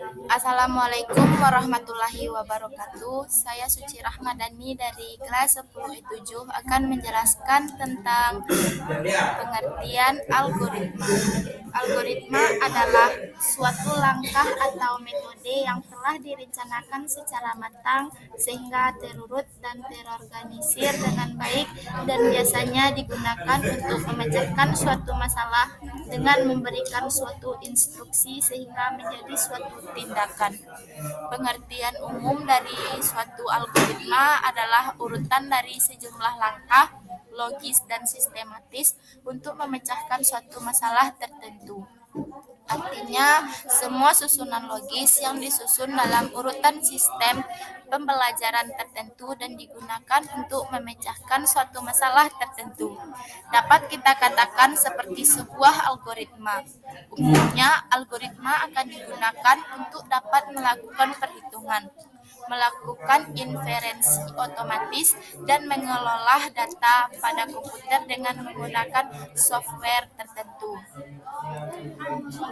Assalamualaikum warahmatullahi wabarakatuh. Saya Suci Rahmadani dari kelas 10I7 akan menjelaskan tentang pengertian algoritma. Algoritma adalah suatu langkah atau metode yang telah direncanakan secara matang sehingga terurut dan terorganisir dengan baik dan biasanya digunakan untuk memecahkan suatu masalah dengan memberikan suatu instruksi sehingga menjadi suatu tindakan. Pengertian umum dari suatu algoritma adalah urutan dari sejumlah langkah logis dan sistematis untuk memecahkan suatu masalah tertentu. Artinya, semua susunan logis yang disusun dalam urutan sistem pembelajaran tertentu dan digunakan untuk memecahkan suatu masalah tertentu dapat kita katakan seperti sebuah algoritma. Umumnya, algoritma akan digunakan untuk dapat melakukan perhitungan, melakukan inferensi otomatis, dan mengelola data pada komputer dengan menggunakan software tertentu.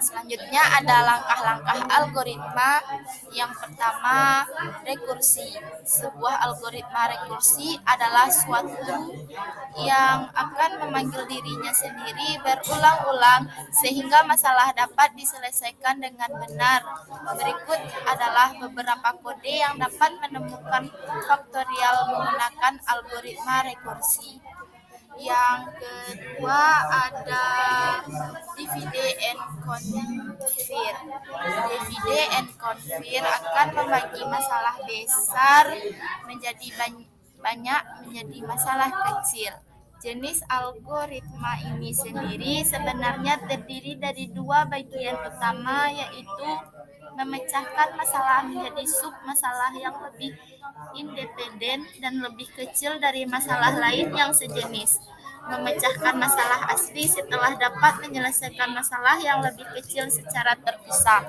Selanjutnya ada langkah-langkah algoritma. Yang pertama, rekursi. Sebuah algoritma rekursi adalah suatu yang akan memanggil dirinya sendiri berulang-ulang sehingga masalah dapat diselesaikan dengan benar. Berikut adalah beberapa kode yang dapat menemukan faktorial menggunakan algoritma rekursi. Yang kedua ada divide and conquer. Divide and conquer akan membagi masalah besar menjadi banyak menjadi masalah kecil. Jenis algoritma ini sendiri sebenarnya terdiri dari dua bagian utama, yaitu memecahkan masalah menjadi sub-masalah yang lebih independen dan lebih kecil dari masalah lain yang sejenis. Memecahkan masalah asli setelah dapat menyelesaikan masalah yang lebih kecil secara terpisah.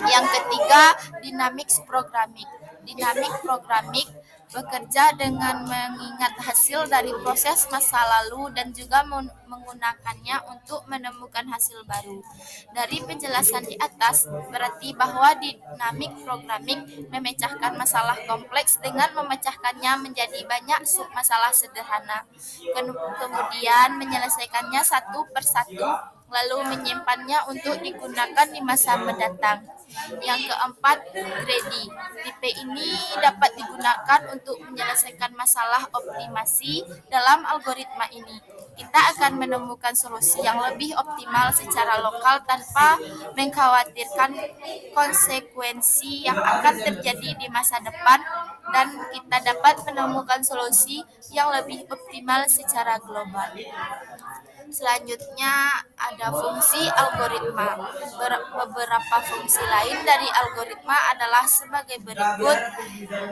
Yang ketiga, dynamic programming. Dynamic programming bekerja dengan mengingat hasil dari proses masa lalu dan juga menggunakannya untuk menemukan hasil baru. Dari penjelasan di atas, berarti bahwa dynamic programming memecahkan masalah kompleks dengan memecahkannya menjadi banyak sub-masalah sederhana. Kemudian menyelesaikannya satu persatu, lalu menyimpannya untuk digunakan di masa mendatang. Yang keempat, greedy. Tipe ini dapat digunakan untuk menyelesaikan masalah optimasi dalam algoritma ini. Kita akan menemukan solusi yang lebih optimal secara lokal tanpa mengkhawatirkan konsekuensi yang akan terjadi di masa depan, dan kita dapat menemukan solusi yang lebih optimal secara global. Selanjutnya ada fungsi algoritma. Beberapa fungsi lain dari algoritma adalah sebagai berikut,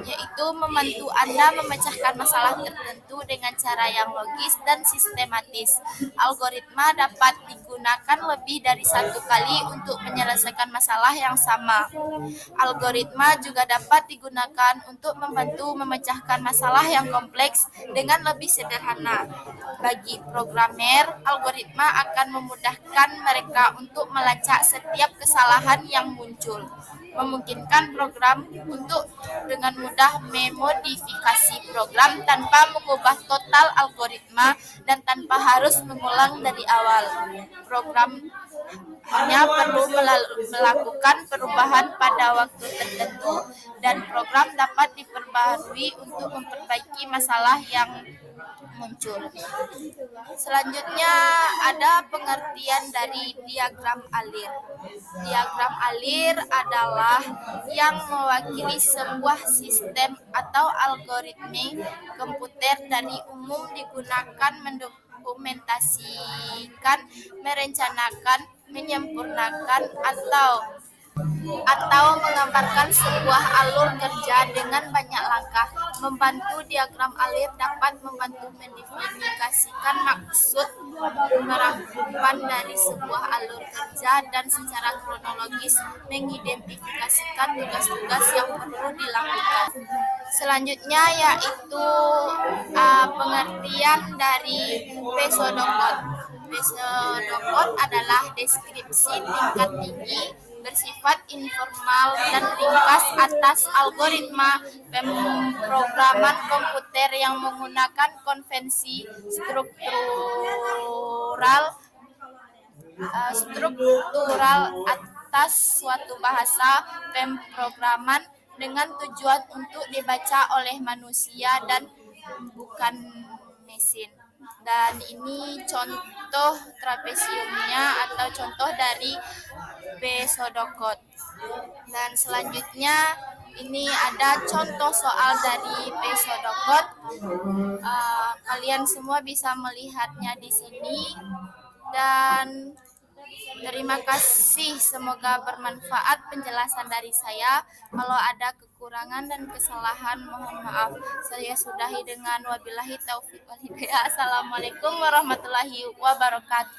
yaitu membantu Anda memecahkan masalah tertentu dengan cara yang logis dan sistematis. Algoritma dapat digunakan lebih dari satu kali untuk menyelesaikan masalah yang sama. Algoritma juga dapat digunakan untuk membantu memecahkan masalah yang kompleks dengan lebih sederhana. Bagi programmer, algoritma akan memudahkan mereka untuk melacak setiap kesalahan yang muncul, memungkinkan program untuk dengan mudah memodifikasi program tanpa mengubah total algoritma dan tanpa harus mengulang dari awal. Program hanya perlu melakukan perubahan pada waktu tertentu dan program dapat diperbarui untuk memperbaiki masalah yang muncul. Selanjutnya ada pengertian dari diagram alir. Diagram alir adalah yang mewakili sebuah sistem atau algoritma komputer dari umum digunakan mendokumentasikan, merencanakan, menyempurnakan atau menggambarkan sebuah alur kerja dengan banyak langkah. Membantu diagram alir dapat membantu mendefinisikan maksud merangkuman dari sebuah alur kerja dan secara kronologis mengidentifikasikan tugas-tugas yang perlu dilakukan. Selanjutnya yaitu pengertian dari pseudocode. Pseudocode adalah deskripsi tingkat tinggi bersifat informal dan ringkas atas algoritma pemrograman komputer yang menggunakan konvensi struktural atas suatu bahasa pemrograman dengan tujuan untuk dibaca oleh manusia dan bukan mesin. Dan ini contoh trapesiumnya atau contoh dari pseudocode. Dan selanjutnya ini ada contoh soal dari pseudocode. Kalian semua bisa melihatnya di sini. Dan terima kasih, semoga bermanfaat penjelasan dari saya. Kalau ada kekurangan dan kesalahan mohon maaf. Saya sudahi dengan wabillahi taufiq wal hidayah. Assalamualaikum warahmatullahi wabarakatuh.